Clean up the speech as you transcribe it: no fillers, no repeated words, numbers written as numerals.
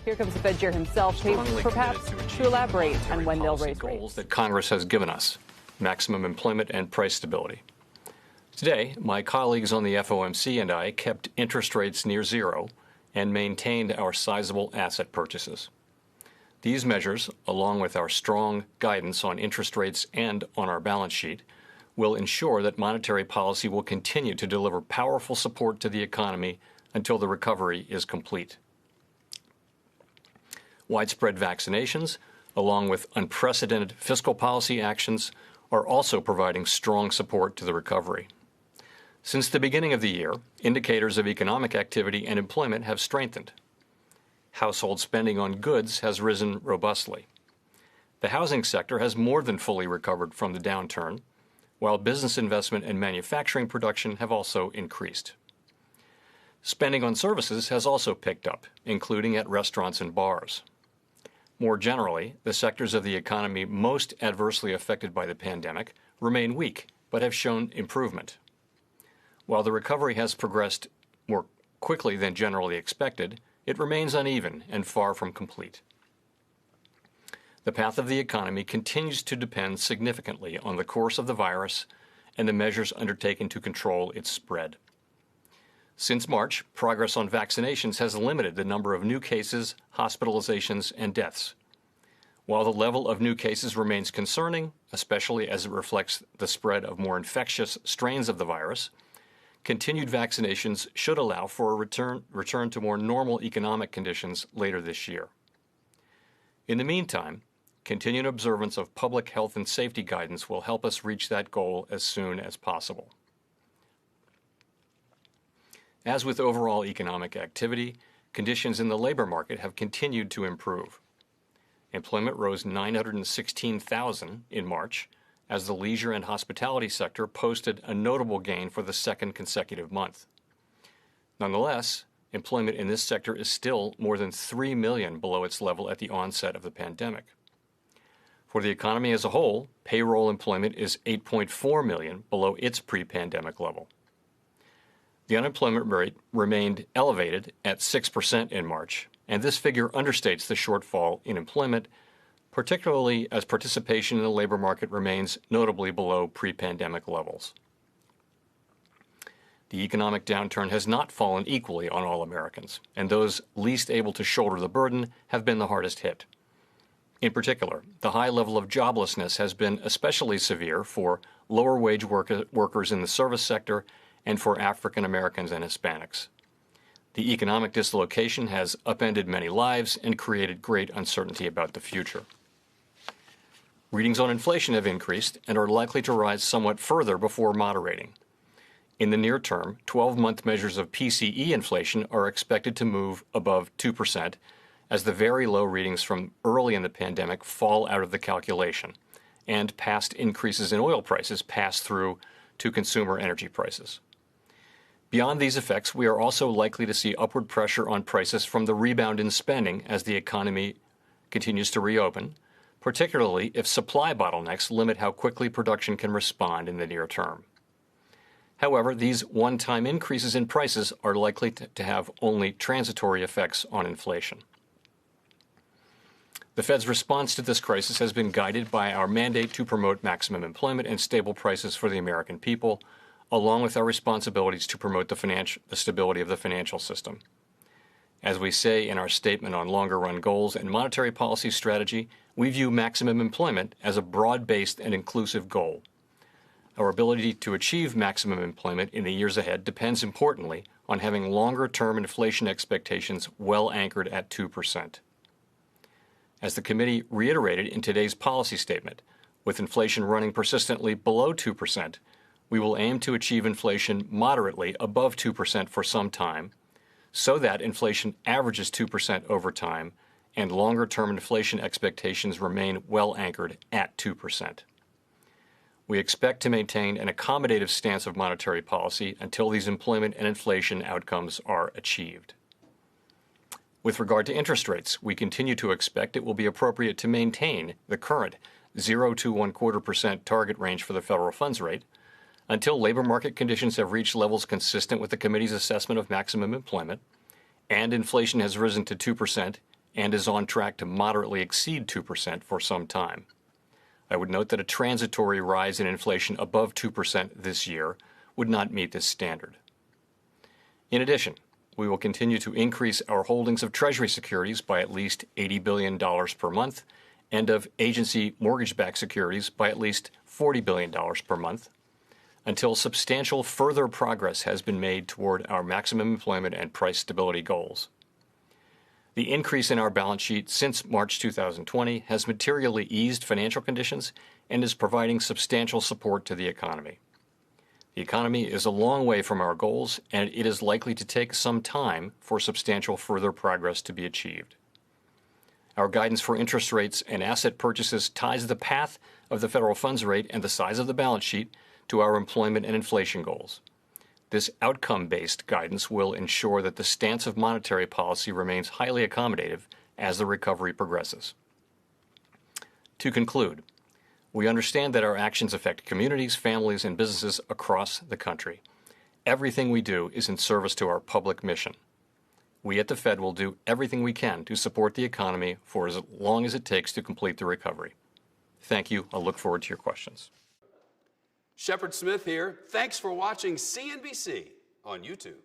Here comes the Fed chair himself, perhaps to elaborate on when they'll raise goals rates. that Congress has given us: maximum employment and price stability. Today, my colleagues on the FOMC and I kept interest rates near zero and maintained our sizable asset purchases. These measures, along with our strong guidance on interest rates and on our balance sheet, will ensure that monetary policy will continue to deliver powerful support to the economy until the recovery is complete. Widespread vaccinations, along with unprecedented fiscal policy actions, are also providing strong support to the recovery. Since the beginning of the year, indicators of economic activity and employment have strengthened. Household spending on goods has risen robustly. The housing sector has more than fully recovered from the downturn, while business investment and manufacturing production have also increased. Spending on services has also picked up, including at restaurants and bars. More generally, the sectors of the economy most adversely affected by the pandemic remain weak, but have shown improvement. While the recovery has progressed more quickly than generally expected, it remains uneven and far from complete. The path of the economy continues to depend significantly on the course of the virus and the measures undertaken to control its spread. Since March, progress on vaccinations has limited the number of new cases, hospitalizations, and deaths. While the level of new cases remains concerning, especially as it reflects the spread of more infectious strains of the virus, continued vaccinations should allow for a return to more normal economic conditions later this year. In the meantime, continued observance of public health and safety guidance will help us reach that goal as soon as possible. As with overall economic activity, conditions in the labor market have continued to improve. Employment rose 916,000 in March, as the leisure and hospitality sector posted a notable gain for the second consecutive month. Nonetheless, employment in this sector is still more than 3 million below its level at the onset of the pandemic. For the economy as a whole, payroll employment is 8.4 million below its pre-pandemic level. The unemployment rate remained elevated at 6% in March, and this figure understates the shortfall in employment, particularly as participation in the labor market remains notably below pre-pandemic levels. The economic downturn has not fallen equally on all Americans, and those least able to shoulder the burden have been the hardest hit. In particular, the high level of joblessness has been especially severe for lower-wage workers in the service sector and for African Americans and Hispanics. The economic dislocation has upended many lives and created great uncertainty about the future. Readings on inflation have increased and are likely to rise somewhat further before moderating. In the near term, 12-month measures of PCE inflation are expected to move above 2%, as the very low readings from early in the pandemic fall out of the calculation, and past increases in oil prices pass through to consumer energy prices. Beyond these effects, we are also likely to see upward pressure on prices from the rebound in spending as the economy continues to reopen, particularly if supply bottlenecks limit how quickly production can respond in the near term. However, these one-time increases in prices are likely to have only transitory effects on inflation. The Fed's response to this crisis has been guided by our mandate to promote maximum employment and stable prices for the American people, along with our responsibilities to promote the stability of the financial system. As we say in our statement on longer-run goals and monetary policy strategy, we view maximum employment as a broad-based and inclusive goal. Our ability to achieve maximum employment in the years ahead depends importantly on having longer-term inflation expectations well anchored at 2%. As the committee reiterated in today's policy statement, with inflation running persistently below 2%, we will aim to achieve inflation moderately above 2% for some time, so that inflation averages 2% over time and longer-term inflation expectations remain well anchored at 2%. We expect to maintain an accommodative stance of monetary policy until these employment and inflation outcomes are achieved. With regard to interest rates, we continue to expect it will be appropriate to maintain the current 0 to 1/4% target range for the federal funds rate until labor market conditions have reached levels consistent with the committee's assessment of maximum employment, and inflation has risen to 2% and is on track to moderately exceed 2% for some time. I would note that a transitory rise in inflation above 2% this year would not meet this standard. In addition, we will continue to increase our holdings of Treasury securities by at least $80 billion per month and of agency mortgage-backed securities by at least $40 billion per month until substantial further progress has been made toward our maximum employment and price stability goals. The increase in our balance sheet since March 2020 has materially eased financial conditions and is providing substantial support to the economy. The economy is a long way from our goals, and it is likely to take some time for substantial further progress to be achieved. Our guidance for interest rates and asset purchases ties the path of the federal funds rate and the size of the balance sheet to our employment and inflation goals. This outcome-based guidance will ensure that the stance of monetary policy remains highly accommodative as the recovery progresses. To conclude, we understand that our actions affect communities, families, and businesses across the country. Everything we do is in service to our public mission. We at the Fed will do everything we can to support the economy for as long as it takes to complete the recovery. Thank you. I'll look forward to your questions. Shepard Smith here. Thanks for watching CNBC on YouTube.